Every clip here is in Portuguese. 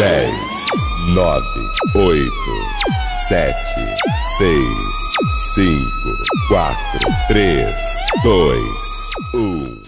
10, 9, 8, 7, 6, 5, 4, 3, 2, 1.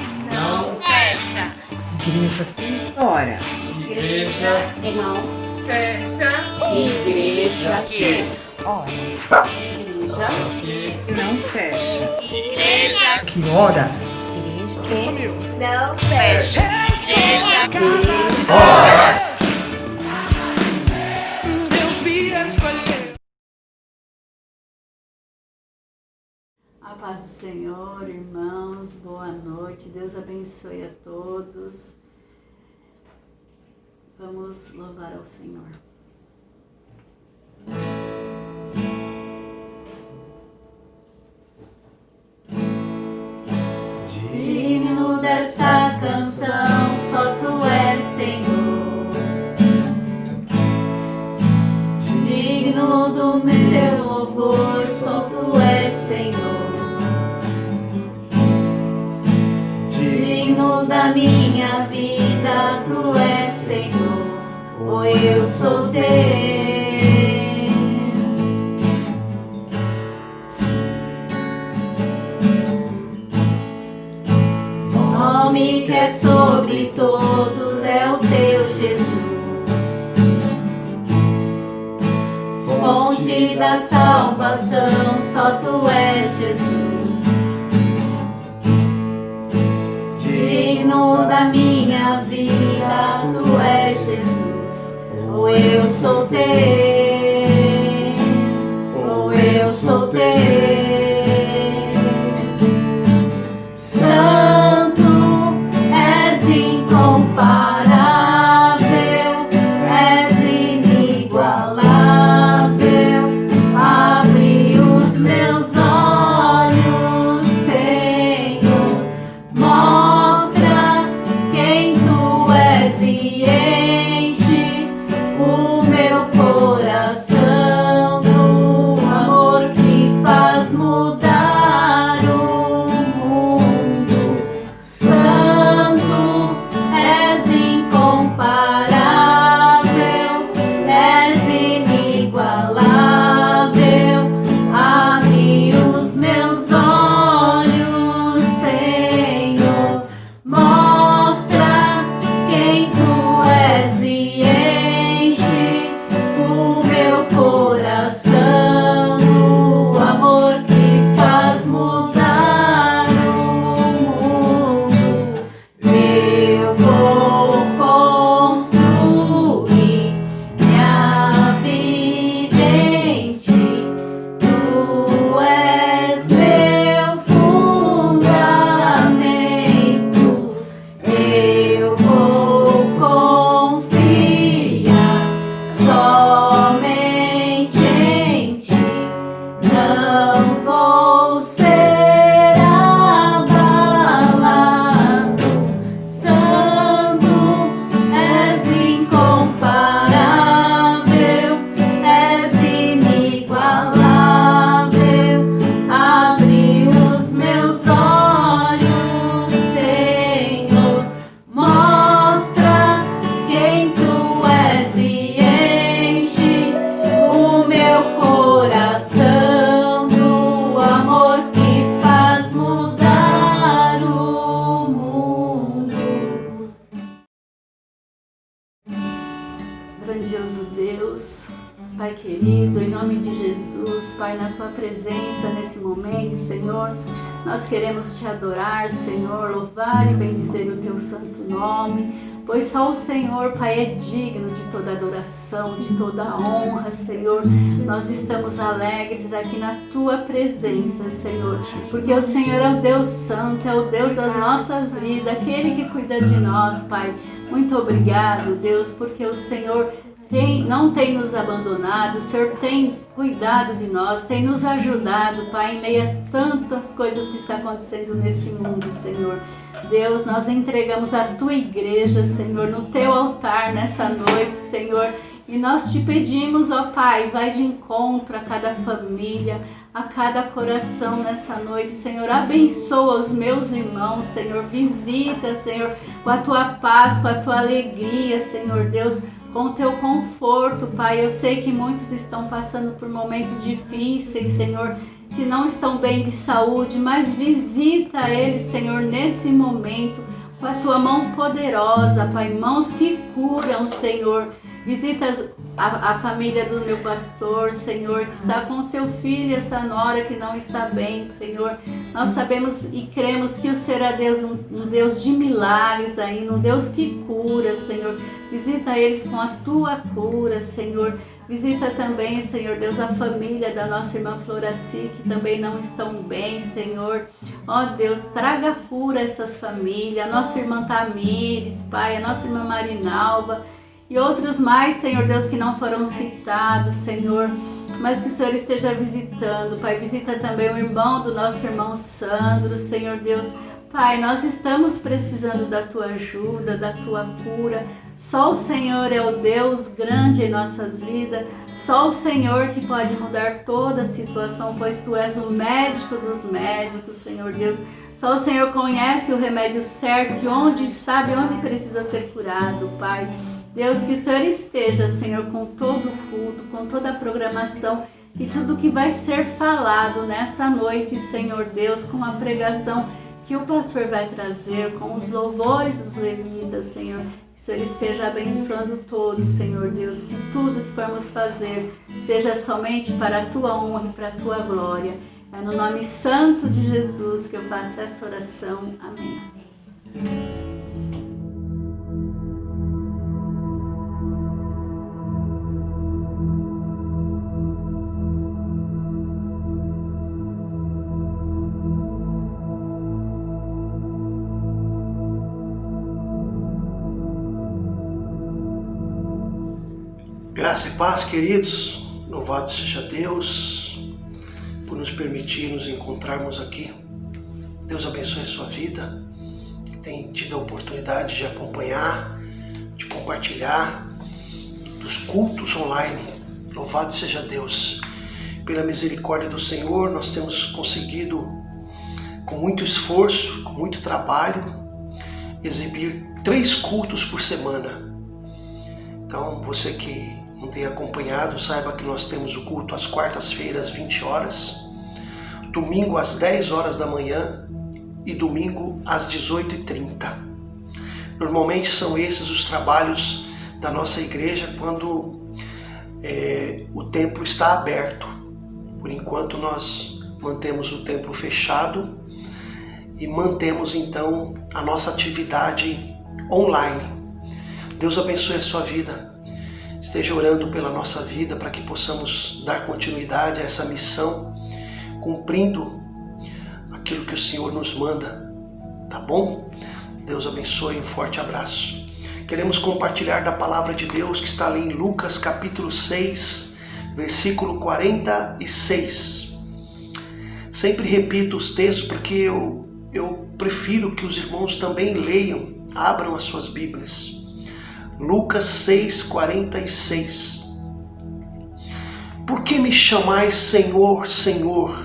Que não fecha. Igreja que ora. Igreja que não fecha. Igreja que Ora. igreja Que não fecha. igreja Que ora. que não fecha. Igreja que Deus me escolheu. A paz do Senhor, irmãos, boa noite, Deus abençoe a todos. Vamos louvar ao Senhor. Digno dessa canção, só Tu és, Senhor. Digno do meu louvor, só Tu és, Senhor. Digno da minha vida, Tu és, Senhor. Oh, eu sou Teu. O nome que é sobre todos é o Teu Jesus. Fonte da salvação, só Tu és, Jesus. Digno da minha vida, Tu és, Jesus. Oh, eu sou Teu. Oh, eu sou Teu. Santo, és incomparável, és inigualável. Abre os meus olhos, Senhor, mostra quem Tu és e enche o meu coração. coração do amor que faz mudar o mundo. Grandioso Deus, Pai querido, em nome de Jesus, Pai, na Tua presença nesse momento, Senhor, nós queremos Te adorar, Senhor, louvar e bendizer o Teu santo nome, pois só o Senhor, Pai, é digno de toda adoração, de toda honra, Senhor. Nós estamos alegres aqui na Tua presença, Senhor, porque o Senhor é o Deus Santo, é o Deus das nossas vidas, aquele que cuida de nós, Pai. Muito obrigado, Deus, porque o Senhor não tem nos abandonado, o Senhor tem cuidado de nós, tem nos ajudado, Pai, em meio a tantas coisas que estão acontecendo nesse mundo, Senhor. Deus, nós entregamos a Tua igreja, Senhor, no Teu altar nessa noite, Senhor, e nós Te pedimos, ó Pai, vai de encontro a cada família, a cada coração nessa noite, Senhor, abençoa os meus irmãos, Senhor, visita, Senhor, com a Tua paz, com a Tua alegria, Senhor Deus, com o Teu conforto, Pai. Eu sei que muitos estão passando por momentos difíceis, Senhor, que não estão bem de saúde, mas visita eles, Senhor, nesse momento, com a Tua mão poderosa, Pai, mãos que curam, Senhor. Visita a família do meu pastor, Senhor, que está com seu filho, essa nora que não está bem, Senhor. Nós sabemos e cremos que o Senhor é Deus, um Deus de milagres ainda, um Deus que cura, Senhor. Visita eles com a Tua cura, Senhor. Visita também, Senhor Deus, a família da nossa irmã Floraci, que também não estão bem, Senhor. Ó Deus, traga cura a essas famílias, a nossa irmã Tamires, Pai, a nossa irmã Marinalva, e outros mais, Senhor Deus, que não foram citados, Senhor, mas que o Senhor esteja visitando, Pai. Visita também o irmão do nosso irmão Sandro, Senhor Deus. Pai, nós estamos precisando da Tua ajuda, da Tua cura. Só o Senhor é o Deus grande em nossas vidas. Só o Senhor que pode mudar toda a situação, pois Tu és o médico dos médicos, Senhor Deus. Só o Senhor conhece o remédio certo e sabe onde precisa ser curado, Pai. Deus, que o Senhor esteja, Senhor, com todo o culto, com toda a programação e tudo que vai ser falado nessa noite, Senhor Deus, com a pregação que o pastor vai trazer, com os louvores dos levitas, Senhor. Que o Senhor esteja abençoando todos, Senhor Deus, que tudo que formos fazer seja somente para a Tua honra e para a Tua glória. É no nome santo de Jesus que eu faço essa oração. Amém. Graça e paz, queridos. Louvado seja Deus por nos permitir nos encontrarmos aqui. Deus abençoe a sua vida, que tem tido a oportunidade de acompanhar, de compartilhar dos cultos online. Louvado seja Deus. Pela misericórdia do Senhor, nós temos conseguido, com muito esforço, com muito trabalho, exibir 3 cultos por semana. Então, você que não tem acompanhado, saiba que nós temos o culto às quartas-feiras, 20 horas, domingo às 10 horas da manhã e domingo às 18h30. Normalmente são esses os trabalhos da nossa igreja quando o templo está aberto. Por enquanto nós mantemos o templo fechado e mantemos então a nossa atividade online. Deus abençoe a sua vida. Esteja orando pela nossa vida para que possamos dar continuidade a essa missão, cumprindo aquilo que o Senhor nos manda, tá bom? Deus abençoe, um forte abraço. Queremos compartilhar da palavra de Deus que está ali em Lucas capítulo 6, versículo 46. Sempre repito os textos porque eu prefiro que os irmãos também leiam, abram as suas Bíblias. Lucas 6, 46. Por que me chamais Senhor, Senhor,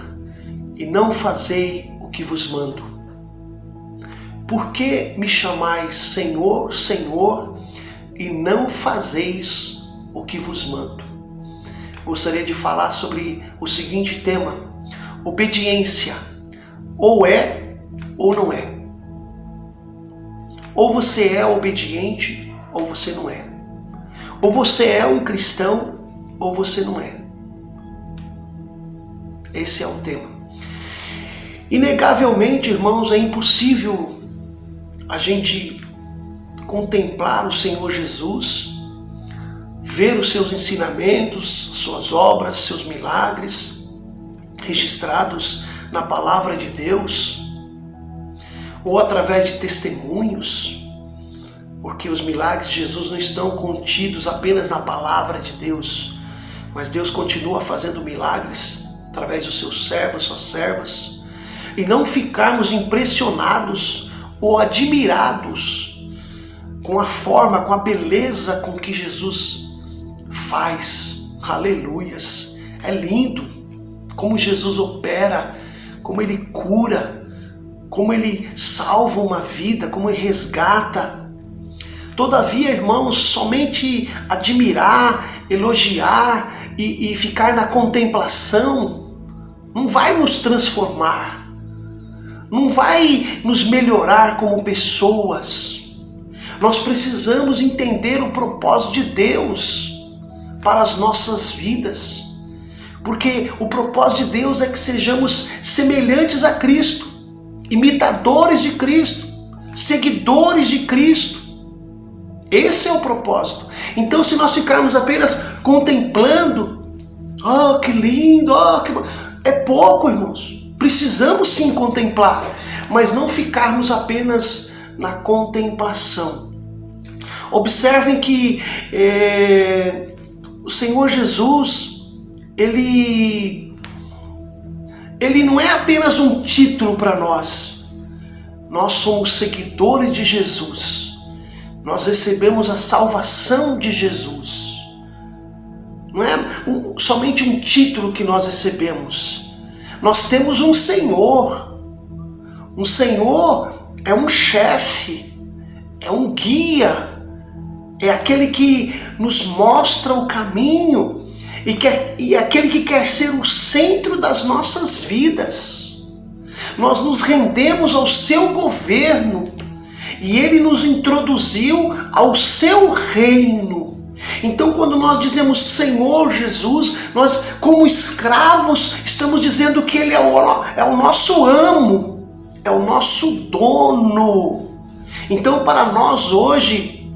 e não fazei o que vos mando? Por que me chamais Senhor, Senhor, e não fazeis o que vos mando? gostaria de falar sobre o seguinte tema: obediência. Ou é ou não é. Ou você é obediente ou você não é. Ou você é um cristão ou você não é. Esse é o tema. Inegavelmente, irmãos, é impossível a gente contemplar o Senhor Jesus, ver os seus ensinamentos, suas obras, seus milagres registrados na palavra de Deus, ou através de testemunhos, porque os milagres de Jesus não estão contidos apenas na palavra de Deus, mas Deus continua fazendo milagres através dos seus servos, suas servas, e não ficarmos impressionados ou admirados com a forma, com a beleza com que Jesus faz. Aleluias! É lindo como Jesus opera, como Ele cura, como Ele salva uma vida, como Ele resgata. Todavia, irmãos, somente admirar, elogiar e ficar na contemplação não vai nos transformar, não vai nos melhorar como pessoas. Nós precisamos entender o propósito de Deus para as nossas vidas, porque o propósito de Deus é que sejamos semelhantes a Cristo, imitadores de Cristo, seguidores de Cristo. Esse é o propósito. Então, se nós ficarmos apenas contemplando, oh, que lindo, oh, que... é pouco, irmãos. Precisamos sim contemplar, mas não ficarmos apenas na contemplação. Observem que o Senhor Jesus, Ele não é apenas um título para nós. Nós somos seguidores de Jesus. Nós recebemos a salvação de Jesus. Não é somente um título que nós recebemos. Nós temos um Senhor. Um Senhor é um chefe, é um guia, é aquele que nos mostra o caminho e aquele que quer ser o centro das nossas vidas. Nós nos rendemos ao seu governo e Ele nos introduziu ao seu reino. Então, quando nós dizemos Senhor Jesus, nós, como escravos, estamos dizendo que Ele é o nosso amo, é o nosso dono. Então, para nós hoje,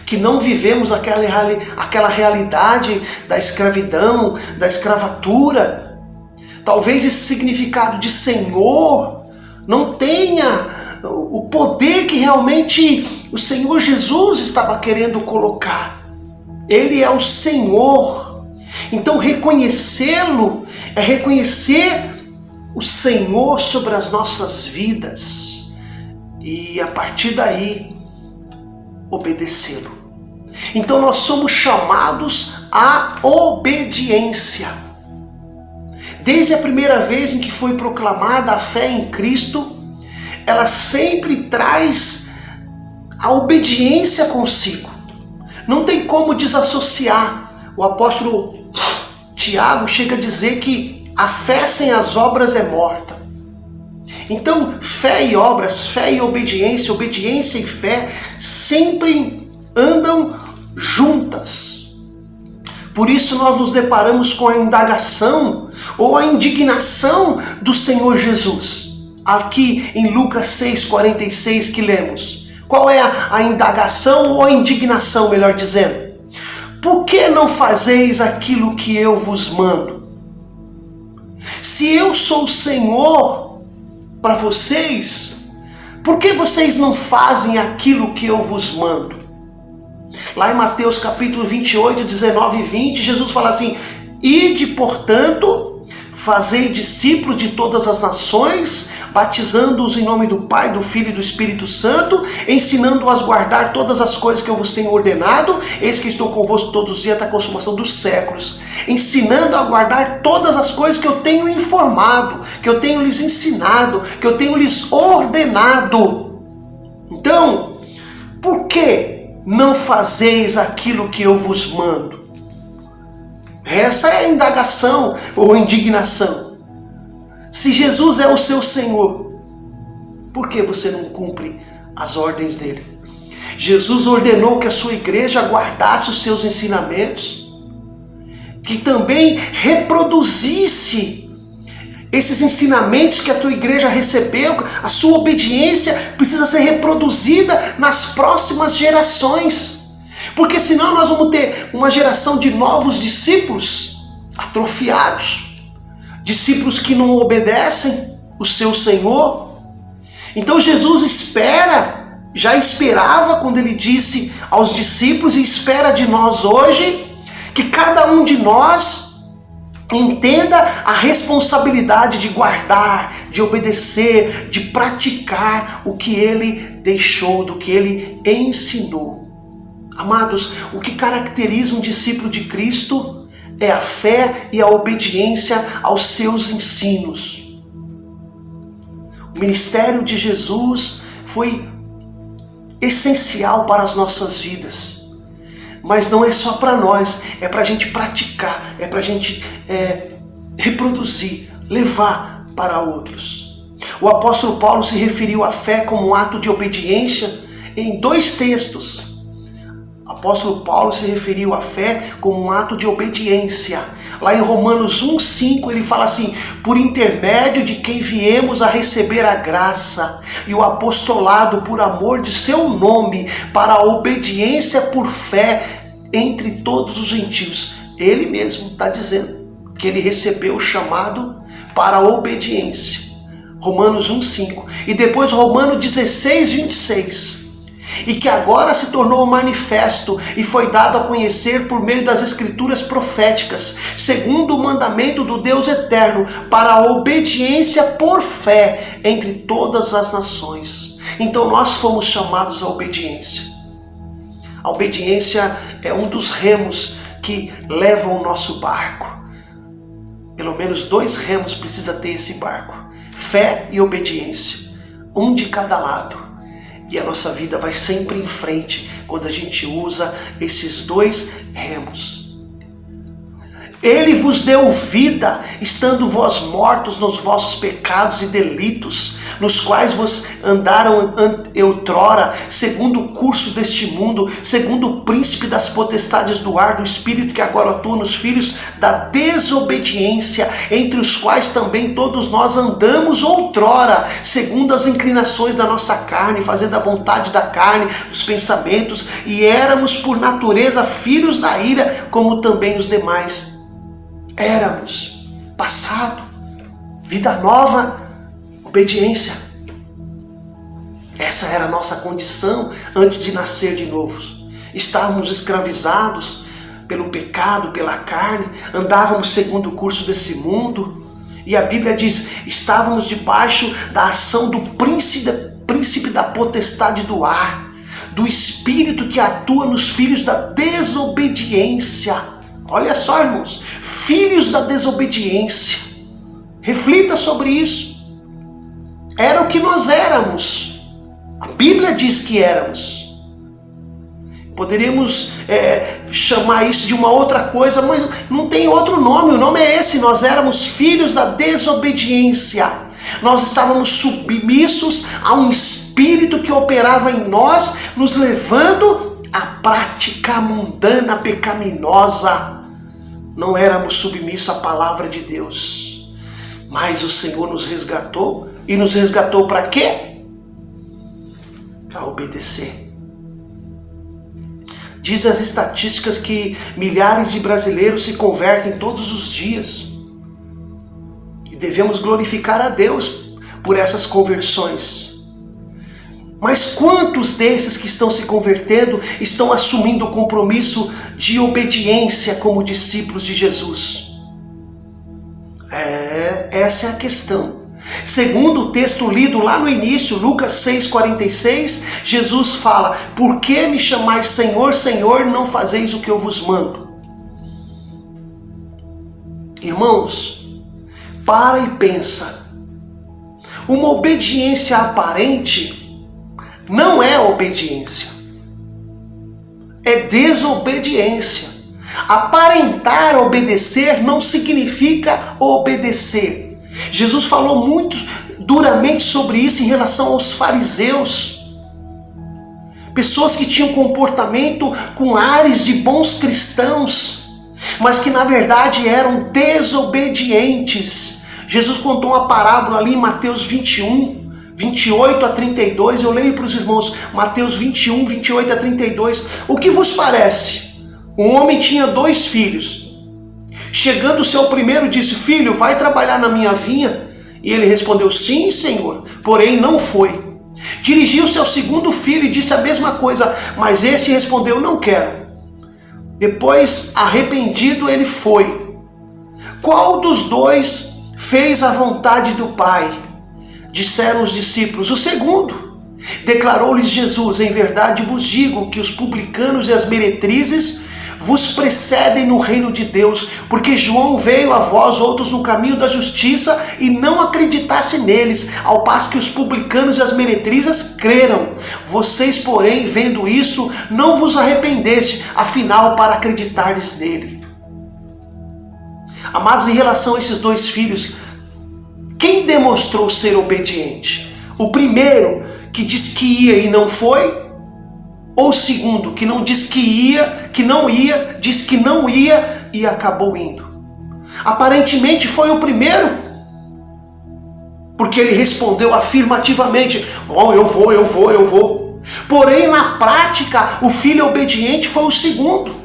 que não vivemos aquela realidade da escravidão, da escravatura, talvez esse significado de Senhor não tenha o poder que realmente o Senhor Jesus estava querendo colocar. Ele é o Senhor. Então reconhecê-lo é reconhecer o Senhor sobre as nossas vidas e a partir daí obedecê-lo. Então nós somos chamados à obediência. Desde a primeira vez em que foi proclamada a fé em Cristo, ela sempre traz a obediência consigo. Não tem como desassociar. O apóstolo Tiago chega a dizer que a fé sem as obras é morta. Então, fé e obras, fé e obediência, obediência e fé sempre andam juntas. Por isso nós nos deparamos com a indagação ou a indignação do Senhor Jesus. Aqui em Lucas 6,46 que lemos. Qual é a indagação ou a indignação, melhor dizendo? Por que não fazeis aquilo que eu vos mando? Se eu sou o Senhor para vocês, por que vocês não fazem aquilo que eu vos mando? Lá em Mateus capítulo 28, 19 e 20, Jesus fala assim: ide, portanto, fazei discípulos de todas as nações, batizando-os em nome do Pai, do Filho e do Espírito Santo, ensinando-os a guardar todas as coisas que eu vos tenho ordenado. Eis que estou convosco todos os dias até a consumação dos séculos. Ensinando a guardar todas as coisas que eu tenho informado, que eu tenho lhes ensinado, que eu tenho lhes ordenado. Então, por que não fazeis aquilo que eu vos mando? Essa é a indagação ou indignação. Se Jesus é o seu Senhor, por que você não cumpre as ordens dele? Jesus ordenou que a sua igreja guardasse os seus ensinamentos, que também reproduzisse esses ensinamentos que a tua igreja recebeu. A sua obediência precisa ser reproduzida nas próximas gerações, porque senão nós vamos ter uma geração de novos discípulos atrofiados, discípulos que não obedecem o seu Senhor. Então Jesus já esperava quando ele disse aos discípulos, e espera de nós hoje, que cada um de nós entenda a responsabilidade de guardar, de obedecer, de praticar o que ele deixou, do que ele ensinou. Amados, o que caracteriza um discípulo de Cristo é a fé e a obediência aos seus ensinos. O ministério de Jesus foi essencial para as nossas vidas. Mas não é só para nós, é para a gente praticar, é para a gente reproduzir, levar para outros. O apóstolo Paulo se referiu à fé como um ato de obediência em 2 textos. O apóstolo Paulo se referiu à fé como um ato de obediência. Lá em Romanos 1,5 ele fala assim: por intermédio de quem viemos a receber a graça e o apostolado por amor de seu nome, para a obediência por fé entre todos os gentios. Ele mesmo está dizendo que ele recebeu o chamado para a obediência. Romanos 1,5. E depois Romanos 16:26. E que agora se tornou manifesto e foi dado a conhecer por meio das escrituras proféticas, segundo o mandamento do Deus eterno, para a obediência por fé entre todas as nações. Então nós fomos chamados à obediência. A obediência é um dos remos que levam o nosso barco. Pelo menos 2 remos precisa ter esse barco: fé e obediência, um de cada lado. E a nossa vida vai sempre em frente quando a gente usa esses 2 remos. Ele vos deu vida, estando vós mortos nos vossos pecados e delitos, nos quais vos andaram outrora, segundo o curso deste mundo, segundo o príncipe das potestades do ar, do espírito que agora atua nos filhos da desobediência, entre os quais também todos nós andamos outrora, segundo as inclinações da nossa carne, fazendo a vontade da carne, dos pensamentos, e éramos por natureza filhos da ira, como também os demais. Éramos, passado, vida nova, obediência. Essa era a nossa condição antes de nascer de novo. Estávamos escravizados pelo pecado, pela carne, andávamos segundo o curso desse mundo. E a Bíblia diz, estávamos debaixo da ação do príncipe da potestade do ar, do espírito que atua nos filhos da desobediência. Olha só, irmãos, filhos da desobediência. Reflita sobre isso. Era o que nós éramos. A Bíblia diz que éramos. Poderíamos chamar isso de uma outra coisa, mas não tem outro nome. O nome é esse. Nós éramos filhos da desobediência. Nós estávamos submissos a um espírito que operava em nós, nos levando à prática mundana, pecaminosa. Não éramos submissos à palavra de Deus. Mas o Senhor nos resgatou. E nos resgatou para quê? Para obedecer. Diz as estatísticas que milhares de brasileiros se convertem todos os dias. E devemos glorificar a Deus por essas conversões. Mas quantos desses que estão se convertendo estão assumindo o compromisso de obediência como discípulos de Jesus? Essa é a questão. Segundo o texto lido lá no início, Lucas 6,46, Jesus fala: por que me chamais Senhor, Senhor, não fazeis o que eu vos mando? Irmãos, para e pensa. Uma obediência aparente não é obediência, é desobediência. Aparentar obedecer não significa obedecer. Jesus falou muito duramente sobre isso em relação aos fariseus. Pessoas que tinham comportamento com ares de bons cristãos, mas que na verdade eram desobedientes. Jesus contou uma parábola ali em Mateus 21, 28 a 32. Eu leio para os irmãos, Mateus 21, 28 a 32. O que vos parece? Um homem tinha 2 filhos. Chegando o seu primeiro, disse: filho, vai trabalhar na minha vinha? E ele respondeu: sim, senhor. Porém não foi. Dirigiu-se ao segundo filho e disse a mesma coisa, mas este respondeu: não quero. Depois, arrependido, ele foi. Qual dos 2 fez a vontade do Pai? Disseram os discípulos: o segundo. Declarou-lhes Jesus: em verdade vos digo que os publicanos e as meretrizes vos precedem no reino de Deus, porque João veio a vós outros no caminho da justiça e não acreditasse neles, ao passo que os publicanos e as meretrizes creram. Vocês, porém, vendo isto, não vos arrependeste, afinal, para acreditardes nele. Amados, em relação a esses 2 filhos, quem demonstrou ser obediente? O primeiro, que disse que ia e não foi? Ou o segundo, que não disse que ia, que não ia, disse que não ia e acabou indo? Aparentemente foi o primeiro, porque ele respondeu afirmativamente: oh, eu vou. Porém, na prática, o filho obediente foi o segundo.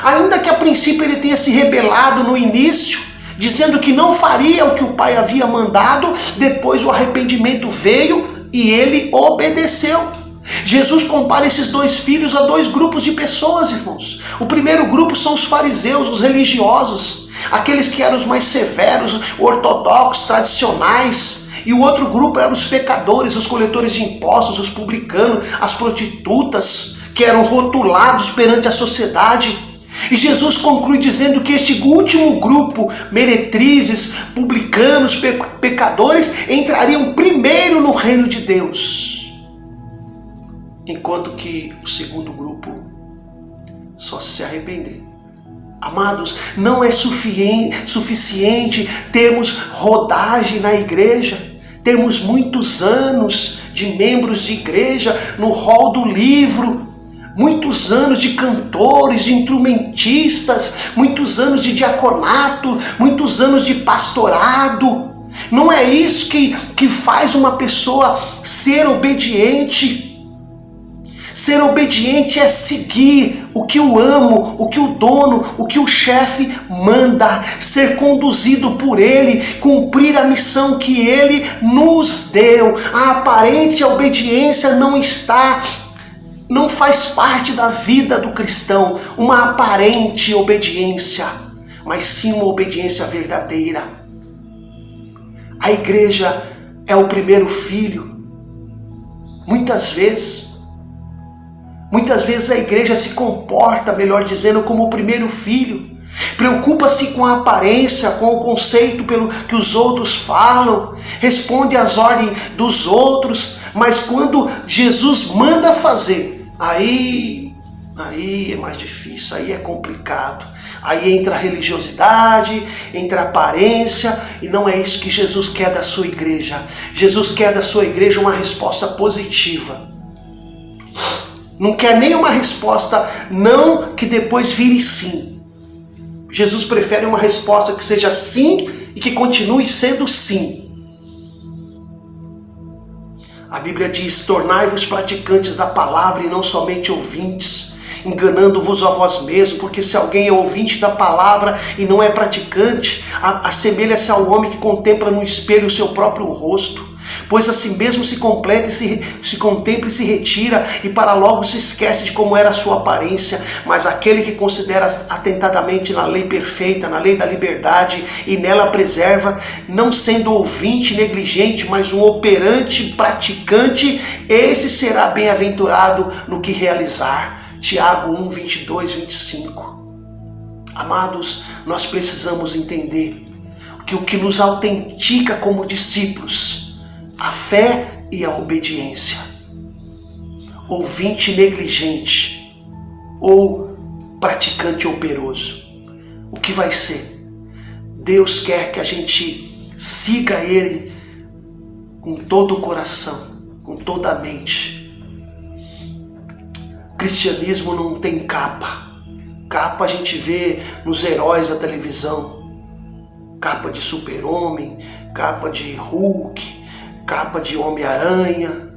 Ainda que a princípio ele tenha se rebelado no início, dizendo que não faria o que o pai havia mandado, depois o arrependimento veio e ele obedeceu. Jesus compara esses 2 filhos a 2 grupos de pessoas, irmãos. O primeiro grupo são os fariseus, os religiosos, aqueles que eram os mais severos, ortodoxos, tradicionais. E o outro grupo eram os pecadores, os coletores de impostos, os publicanos, as prostitutas, que eram rotulados perante a sociedade. E Jesus conclui dizendo que este último grupo, meretrizes, publicanos, pecadores, entrariam primeiro no reino de Deus, enquanto que o segundo grupo só se arrepender. Amados, não é suficiente termos rodagem na igreja, termos muitos anos de membros de igreja no hall do livro, muitos anos de cantores, de instrumentistas, muitos anos de diaconato, muitos anos de pastorado. Não é isso que faz uma pessoa ser obediente. Ser obediente é seguir o que o amo, o que o dono, o que o chefe manda, ser conduzido por ele, cumprir a missão que ele nos deu. A aparente obediência não faz parte da vida do cristão, uma aparente obediência, mas sim uma obediência verdadeira. A igreja é o primeiro filho. Muitas vezes a igreja se comporta, melhor dizendo, como o primeiro filho. Preocupa-se com a aparência, com o conceito pelo que os outros falam, responde às ordens dos outros, mas quando Jesus manda fazer, aí é mais difícil, aí é complicado. Aí entra a religiosidade, entra a aparência, e não é isso que Jesus quer da sua igreja. Jesus quer da sua igreja uma resposta positiva. Não quer nenhuma resposta não que depois vire sim. Jesus prefere uma resposta que seja sim e que continue sendo sim. A Bíblia diz: tornai-vos praticantes da palavra e não somente ouvintes, enganando-vos a vós mesmos, porque se alguém é ouvinte da palavra e não é praticante, assemelha-se ao homem que contempla no espelho o seu próprio rosto. Pois assim mesmo se completa se contempla e se retira, e para logo se esquece de como era a sua aparência. Mas aquele que considera atentadamente na lei perfeita, na lei da liberdade, e nela preserva, não sendo ouvinte negligente, mas um operante praticante, esse será bem-aventurado no que realizar. Tiago 1, 22, 25. Amados, nós precisamos entender que o que nos autentica como discípulos, a fé e a obediência. Ouvinte negligente ou praticante operoso. O que vai ser? Deus quer que a gente siga Ele com todo o coração, com toda a mente. Cristianismo não tem capa. Capa a gente vê nos heróis da televisão. Capa de Super-Homem, capa de Hulk, capa de Homem-Aranha.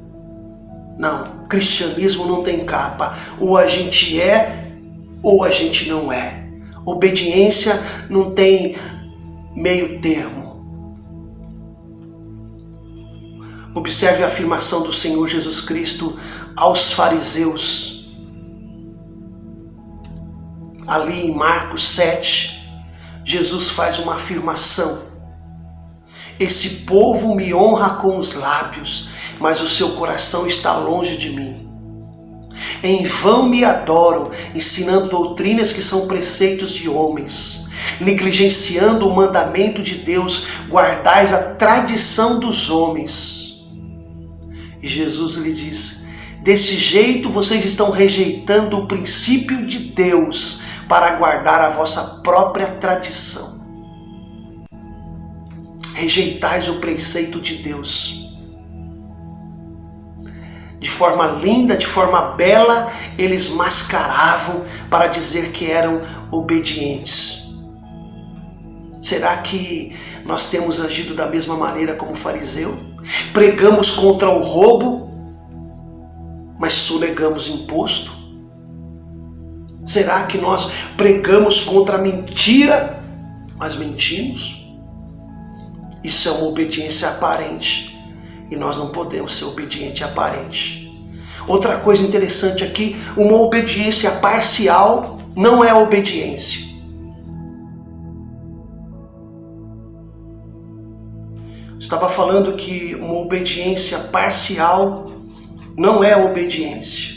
Não, cristianismo não tem capa. Ou a gente é, ou a gente não é. Obediência não tem meio termo. Observe a afirmação do Senhor Jesus Cristo aos fariseus. Ali em Marcos 7, Jesus faz uma afirmação. Esse povo me honra com os lábios, mas o seu coração está longe de mim. Em vão me adoram, ensinando doutrinas que são preceitos de homens. Negligenciando o mandamento de Deus, guardais a tradição dos homens. E Jesus lhe diz: desse jeito vocês estão rejeitando o princípio de Deus para guardar a vossa própria tradição. Rejeitais o preceito de Deus. De forma linda, de forma bela, eles mascaravam para dizer que eram obedientes. Será que nós temos agido da mesma maneira como o fariseu? Pregamos contra o roubo, mas sonegamos imposto? Será que nós pregamos contra a mentira, mas mentimos? Isso é uma obediência aparente. E nós não podemos ser obediente aparente. Outra coisa interessante aqui, uma obediência parcial não é obediência. Estava falando que uma obediência parcial não é obediência.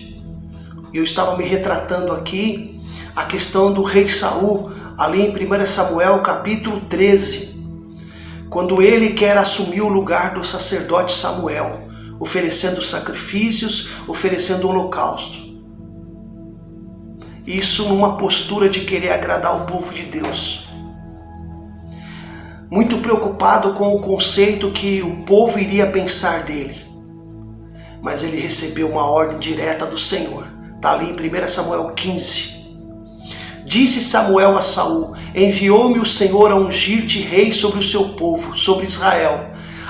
Eu estava me retratando aqui a questão do rei Saul, ali em 1 Samuel capítulo 13. Quando ele quer assumir o lugar do sacerdote Samuel, oferecendo sacrifícios, oferecendo holocausto. Isso numa postura de querer agradar o povo de Deus. Muito preocupado com o conceito que o povo iria pensar dele. Mas ele recebeu uma ordem direta do Senhor. Está ali em 1 Samuel 15. Disse Samuel a Saul: enviou-me o Senhor a ungir-te rei sobre o seu povo, sobre Israel.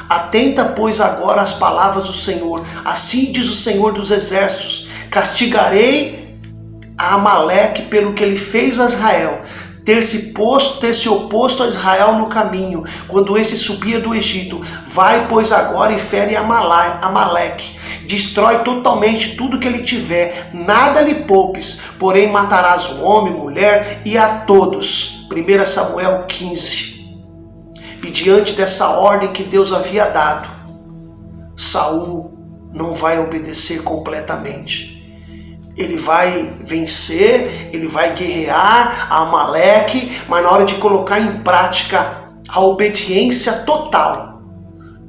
Atenta, pois, agora às palavras do Senhor. Assim diz o Senhor dos exércitos: castigarei a Amaleque pelo que ele fez a Israel, ter se oposto a Israel no caminho, quando esse subia do Egito. Vai, pois, agora e fere Amaleque. Destrói totalmente tudo que ele tiver, nada lhe poupes, porém matarás o homem, mulher e a todos. 1 Samuel 15. E diante dessa ordem que Deus havia dado, Saul não vai obedecer completamente. Ele vai vencer, ele vai guerrear a Amaleque, mas na hora de colocar em prática a obediência total,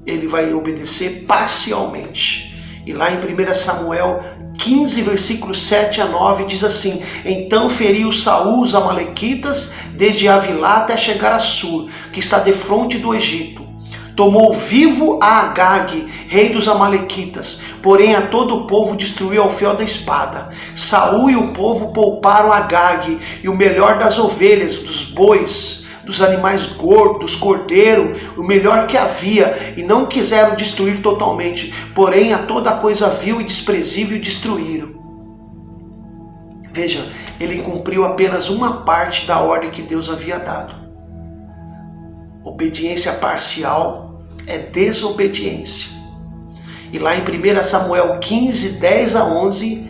ele vai obedecer parcialmente. E lá em 1 Samuel 15, versículos 7 a 9, diz assim: então feriu Saul os amalequitas, desde Avilá até chegar a Sur, que está defronte do Egito. Tomou vivo a Agag, rei dos amalequitas, porém a todo o povo destruiu ao fio da espada. Saul e o povo pouparam Agag, e o melhor das ovelhas, dos bois, dos animais gordos, cordeiro, o melhor que havia, e não quiseram destruir totalmente, porém a toda coisa vil e desprezível destruíram. Veja, ele cumpriu apenas uma parte da ordem que Deus havia dado. Obediência parcial é desobediência. E lá em 1 Samuel 15, 10 a 11,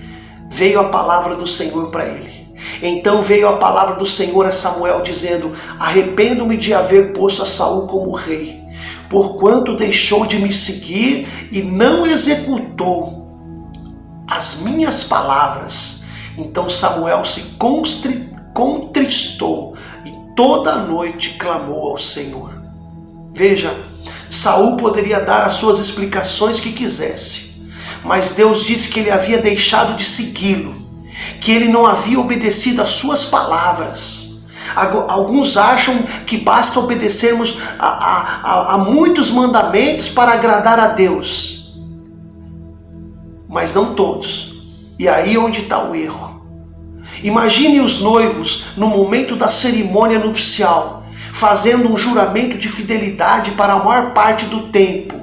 veio a palavra do Senhor para ele. Então veio a palavra do Senhor a Samuel, dizendo: arrependo-me de haver posto a Saul como rei, porquanto deixou de me seguir e não executou as minhas palavras. Então Samuel se contristou e toda a noite clamou ao Senhor. Veja, Saul poderia dar as suas explicações que quisesse, mas Deus disse que ele havia deixado de segui-lo, que ele não havia obedecido às suas palavras. Alguns acham que basta obedecermos a muitos mandamentos para agradar a Deus. Mas não todos. E aí é onde está o erro. Imagine os noivos no momento da cerimônia nupcial, fazendo um juramento de fidelidade para a maior parte do tempo.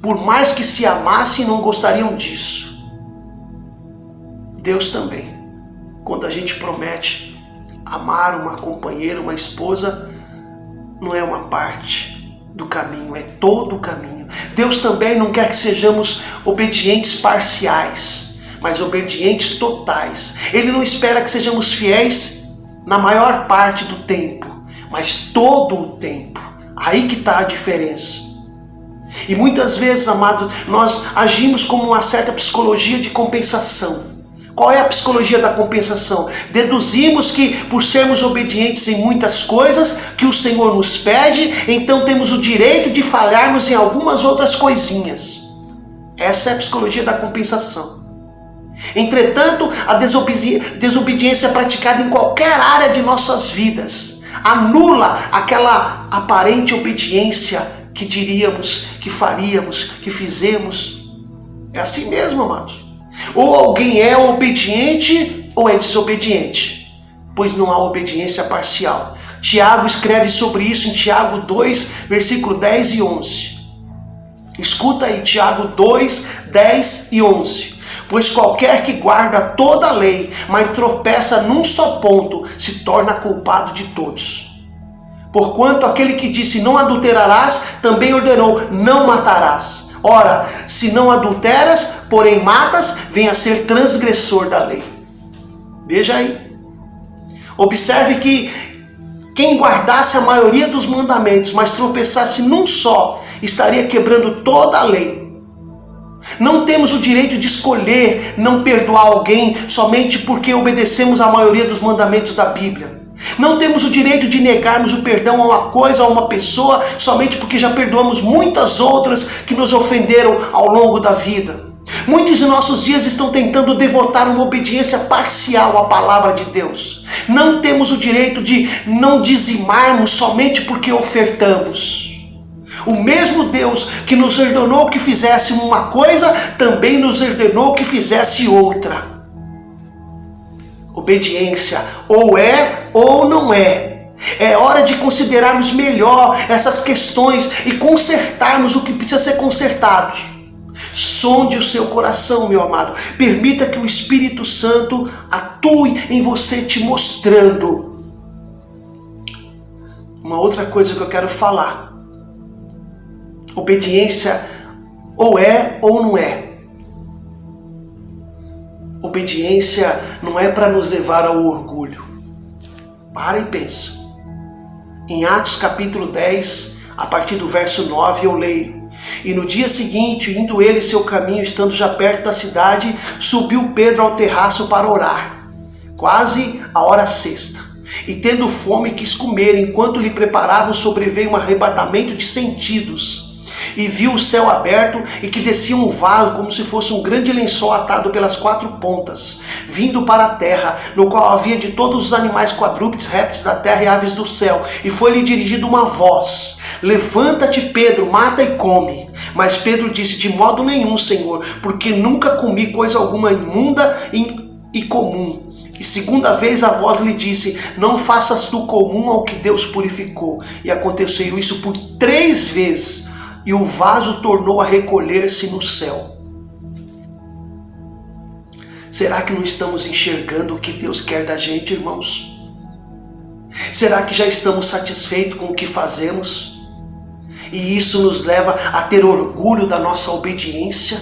Por mais que se amassem, não gostariam disso. Deus também, quando a gente promete amar uma companheira, uma esposa, não é uma parte do caminho, é todo o caminho. Deus também não quer que sejamos obedientes parciais, mas obedientes totais. Ele não espera que sejamos fiéis na maior parte do tempo, mas todo o tempo. Aí que está a diferença. E muitas vezes, amados, nós agimos como uma certa psicologia de compensação. Qual é a psicologia da compensação? Deduzimos que por sermos obedientes em muitas coisas que o Senhor nos pede, então temos o direito de falharmos em algumas outras coisinhas. Essa é a psicologia da compensação. Entretanto, a desobediência praticada em qualquer área de nossas vidas anula aquela aparente obediência que diríamos, que faríamos, que fizemos. É assim mesmo, amados. Ou alguém é obediente ou é desobediente, pois não há obediência parcial. Tiago escreve sobre isso em Tiago 2, versículo 10 e 11. Escuta aí, Tiago 2, 10 e 11. Pois qualquer que guarda toda a lei, mas tropeça num só ponto, se torna culpado de todos. Porquanto aquele que disse não adulterarás, também ordenou não matarás. Ora, se não adulteras, porém matas, vem a ser transgressor da lei. Veja aí. Observe que quem guardasse a maioria dos mandamentos, mas tropeçasse num só, estaria quebrando toda a lei. Não temos o direito de escolher não perdoar alguém somente porque obedecemos a maioria dos mandamentos da Bíblia. Não temos o direito de negarmos o perdão a uma coisa, a uma pessoa, somente porque já perdoamos muitas outras que nos ofenderam ao longo da vida. Muitos de nossos dias estão tentando devotar uma obediência parcial à palavra de Deus. Não temos o direito de não dizimarmos somente porque ofertamos. O mesmo Deus que nos ordenou que fizéssemos uma coisa, também nos ordenou que fizesse outra. Obediência ou é ou não é. É hora de considerarmos melhor essas questões e consertarmos o que precisa ser consertado. Sonde o seu coração, meu amado. Permita que o Espírito Santo atue em você, te mostrando. Uma outra coisa que eu quero falar. Obediência ou é ou não é. Obediência não é para nos levar ao orgulho. Para e pensa. Em Atos capítulo 10, a partir do verso 9, eu leio. E no dia seguinte, indo ele seu caminho, estando já perto da cidade, subiu Pedro ao terraço para orar, quase a hora sexta. E tendo fome, quis comer. Enquanto lhe preparavam, sobreveio um arrebatamento de sentidos. E viu o céu aberto e que descia um vaso como se fosse um grande lençol atado pelas 4 pontas, vindo para a terra, no qual havia de todos os animais quadrúpedes, répteis da terra e aves do céu. E foi-lhe dirigida uma voz: levanta-te, Pedro, mata e come. Mas Pedro disse: de modo nenhum, Senhor, porque nunca comi coisa alguma imunda e comum. E segunda vez a voz lhe disse: não faças do comum ao que Deus purificou. E aconteceu isso por 3 vezes. E o vaso tornou a recolher-se no céu. Será que não estamos enxergando o que Deus quer da gente, irmãos? Será que já estamos satisfeitos com o que fazemos? E isso nos leva a ter orgulho da nossa obediência?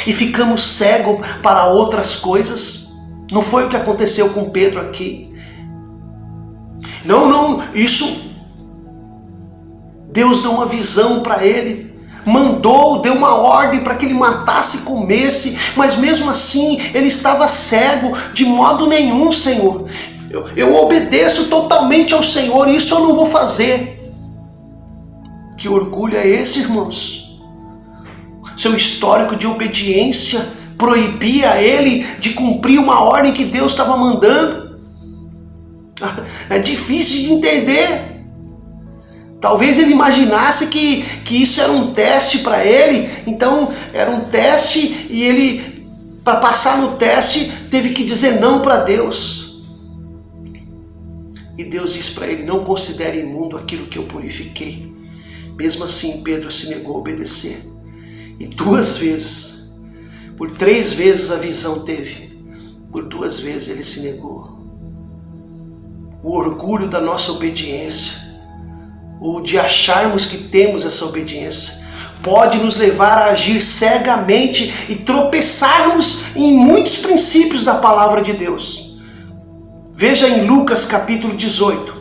E ficamos cegos para outras coisas? Não foi o que aconteceu com Pedro aqui. Não, isso... Deus deu uma visão para ele, deu uma ordem para que ele matasse e comesse, mas mesmo assim ele estava cego. De modo nenhum, Senhor, eu obedeço totalmente ao Senhor, isso eu não vou fazer. Que orgulho é esse, irmãos? Seu histórico de obediência proibia ele de cumprir uma ordem que Deus estava mandando. É difícil de entender. Talvez ele imaginasse que isso era um teste para ele. Então era um teste e ele, para passar no teste, teve que dizer não para Deus. E Deus disse para ele: não considere imundo aquilo que eu purifiquei. Mesmo assim, Pedro se negou a obedecer. E 2 vezes, por 3 vezes a visão teve, por 2 vezes ele se negou. O orgulho da nossa obediência, ou de acharmos que temos essa obediência, pode nos levar a agir cegamente e tropeçarmos em muitos princípios da palavra de Deus. Veja em Lucas capítulo 18.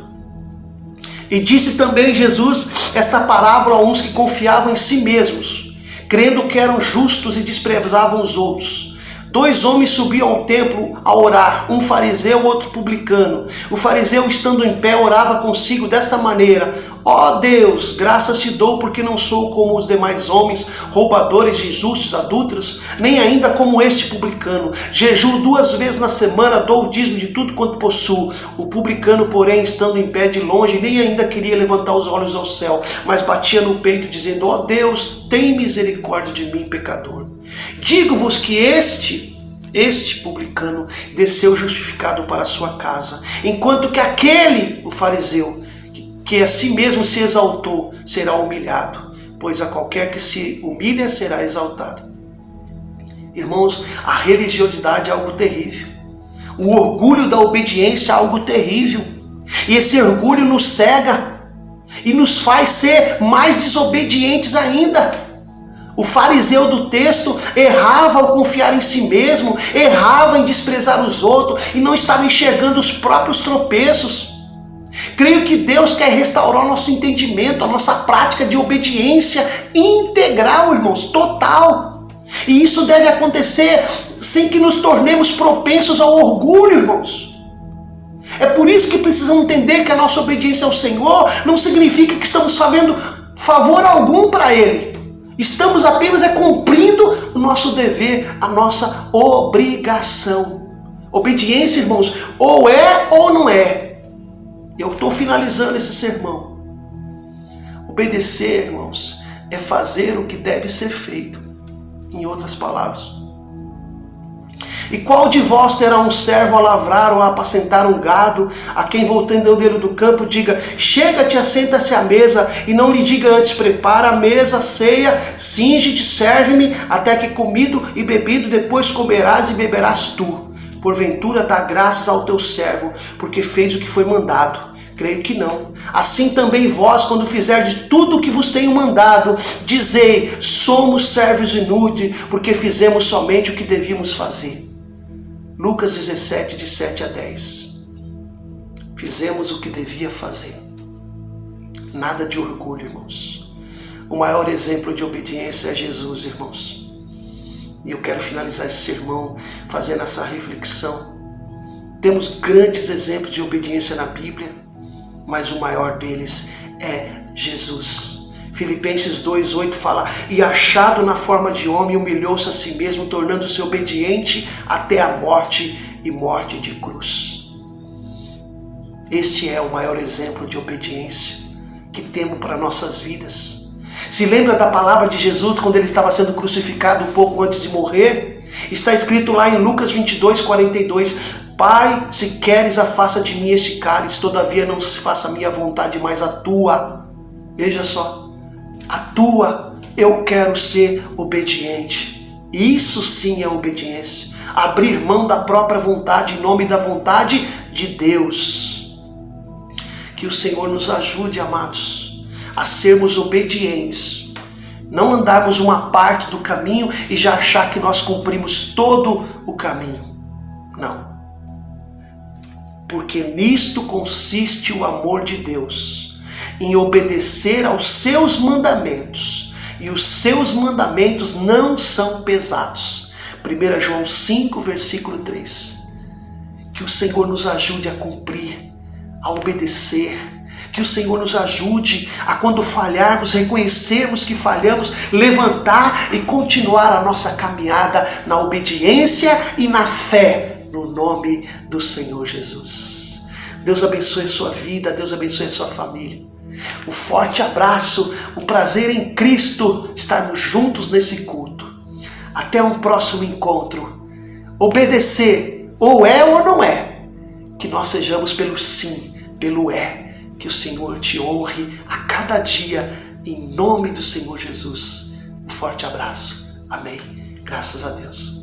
E disse também Jesus esta parábola a uns que confiavam em si mesmos, crendo que eram justos e desprezavam os outros. 2 homens subiam ao templo a orar, um fariseu, outro publicano. O fariseu, estando em pé, orava consigo desta maneira: ó Deus, graças te dou, porque não sou como os demais homens, roubadores, injustos, adúlteros, nem ainda como este publicano. Jejuo 2 vezes na semana, dou o dízimo de tudo quanto possuo. O publicano, porém, estando em pé de longe, nem ainda queria levantar os olhos ao céu, mas batia no peito, dizendo: ó Deus, tem misericórdia de mim, pecador. Digo-vos que este publicano desceu justificado para a sua casa, enquanto que aquele, o fariseu, que a si mesmo se exaltou, será humilhado, pois a qualquer que se humilha será exaltado. Irmãos, a religiosidade é algo terrível. O orgulho da obediência é algo terrível. E esse orgulho nos cega e nos faz ser mais desobedientes ainda. O fariseu do texto errava ao confiar em si mesmo, errava em desprezar os outros e não estava enxergando os próprios tropeços. Creio que Deus quer restaurar o nosso entendimento, a nossa prática de obediência integral, irmãos, total. E isso deve acontecer sem que nos tornemos propensos ao orgulho, irmãos. É por isso que precisamos entender que a nossa obediência ao Senhor não significa que estamos fazendo favor algum para Ele. Estamos apenas cumprindo o nosso dever, a nossa obrigação. Obediência, irmãos, ou é ou não é. Eu estou finalizando esse sermão. Obedecer, irmãos, é fazer o que deve ser feito. Em outras palavras. E qual de vós terá um servo a lavrar ou a apacentar um gado, a quem voltando dele do campo diga: chega-te, assenta-se à mesa, e não lhe diga antes: prepara a mesa, ceia, cinge-te, serve-me, até que comido e bebido, depois comerás e beberás tu. Porventura dá graças ao teu servo, porque fez o que foi mandado. Creio que não. Assim também vós, quando fizerdes tudo o que vos tenho mandado, dizei: somos servos inúteis, porque fizemos somente o que devíamos fazer. Lucas 17, de 7 a 10. Fizemos o que devia fazer. Nada de orgulho, irmãos. O maior exemplo de obediência é Jesus, irmãos. E eu quero finalizar esse sermão fazendo essa reflexão. Temos grandes exemplos de obediência na Bíblia, mas o maior deles é Jesus. Filipenses 2,8 fala: e achado na forma de homem, humilhou-se a si mesmo, tornando-se obediente até a morte e morte de cruz. Este é o maior exemplo de obediência que temos para nossas vidas. Se lembra da palavra de Jesus quando ele estava sendo crucificado um pouco antes de morrer? Está escrito lá em Lucas 22:42: Pai, se queres, afasta de mim este cálice, todavia não se faça a minha vontade, mas a tua. Veja só. A tua, eu quero ser obediente. Isso sim é obediência. Abrir mão da própria vontade em nome da vontade de Deus. Que o Senhor nos ajude, amados, a sermos obedientes. Não andarmos uma parte do caminho e já achar que nós cumprimos todo o caminho. Não. Porque nisto consiste o amor de Deus, em obedecer aos seus mandamentos, e os seus mandamentos não são pesados. 1 João 5, versículo 3. Que o Senhor nos ajude a cumprir, a obedecer, Que o Senhor nos ajude a, quando falharmos, reconhecermos que falhamos, levantar e continuar a nossa caminhada na obediência e na fé, no nome do Senhor Jesus. Deus abençoe a sua vida, Deus abençoe a sua família. Um forte abraço, um prazer em Cristo estarmos juntos nesse culto. Até um próximo encontro. Obedecer, ou é ou não é. Que nós sejamos pelo sim, pelo é. Que o Senhor te honre a cada dia, em nome do Senhor Jesus. Um forte abraço. Amém. Graças a Deus.